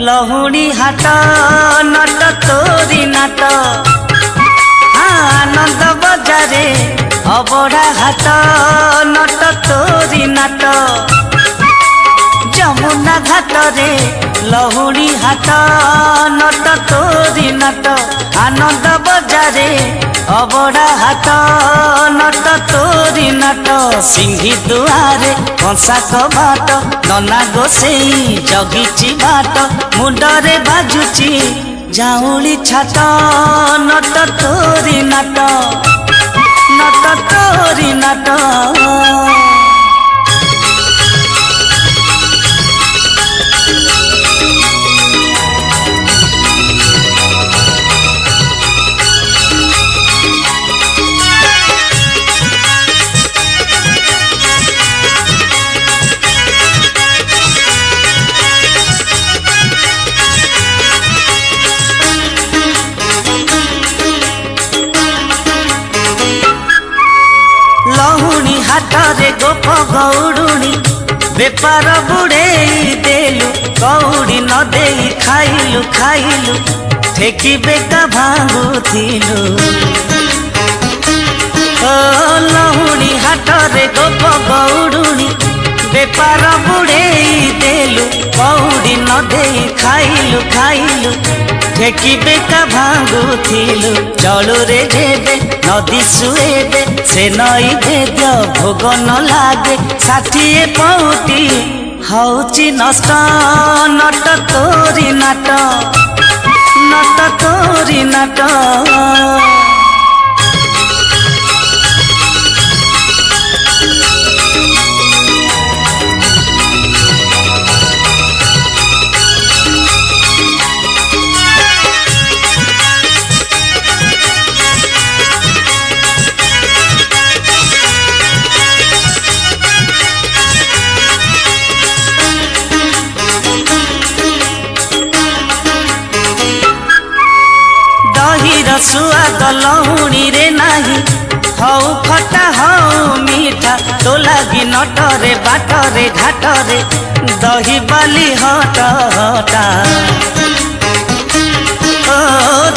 लहुणी हाट नट तोरी नाट आनंद बजारे अबड़ा हाट नट तोरी नाट जमुना घाट रे लहुणी हाट नट तोरी नाट आनंद बजारे अबड़ा हाट नट तोरी नाट सिंही दुआरे कंसा कबाट नना गोसेई जगिची बाट मुंडरे बाजुची जाऊली छाट नट तोरी नाट नट तोरी नाट लहुणी हाट रे गोप गौड़ुणी बेपार बुड़ेई देलु कौड़ी न देई खाइलु खाइलु ठेकी बेका भांगुथिलु ओ लहुणी हाट रे गोप गौड़ुणी बेपार बुड़ेई देलु कौड़ी न देई खाइलु खाइलु ठेकी बेका भांगुथिलु चलु रे जेबे नदी सुएबे से नई भेद्य भोग न लागे 60 पौटी हौची नष्ट नट तोरी नाट नट तोरी नाट सुआद लहुणी रे नाही हऊ खटा हऊ मीठा तो लगी नटरे बाटरे घाटरे दही बाली हट हटा ओ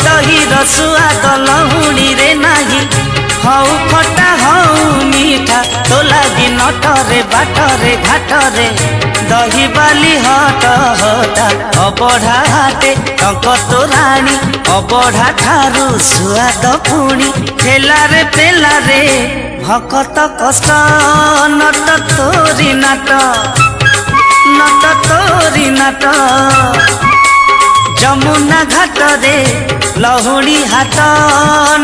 दही सुआद लहुणी रे नाही हऊ खटा हऊ मीठा तो लगी नटरे बाटरे घाटरे दही बाली हट हटा अबढ़ा हाटे टंक तोराणी अबढ़ा ठारू सुआद पुणी ठेलारे पेलारे भकत कष्ट नट तोरी नाट नट तोरी नाट जमुना घाट रे लहुणी हाट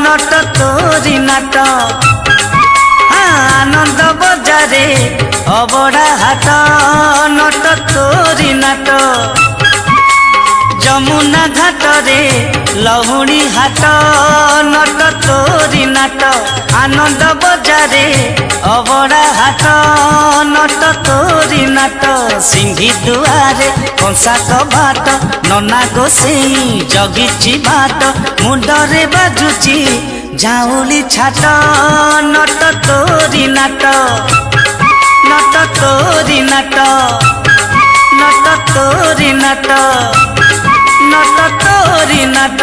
नट तोरी नाट आनंद बजारे अबड़ा हाट नट तोरी नाट जमुना घाट रे लहुणी हाट नट तोरी नाट आनंद बजारे अबड़ा हाट नट तोरी नाट सिंही दुआरे कंसा कबाट नना गोसेई जगिची बाट मुंडरे बाजुची जाऊली छाट नट तोरी नाट नट तोरी नाट नट तोरी नाट नट तोरी नाट।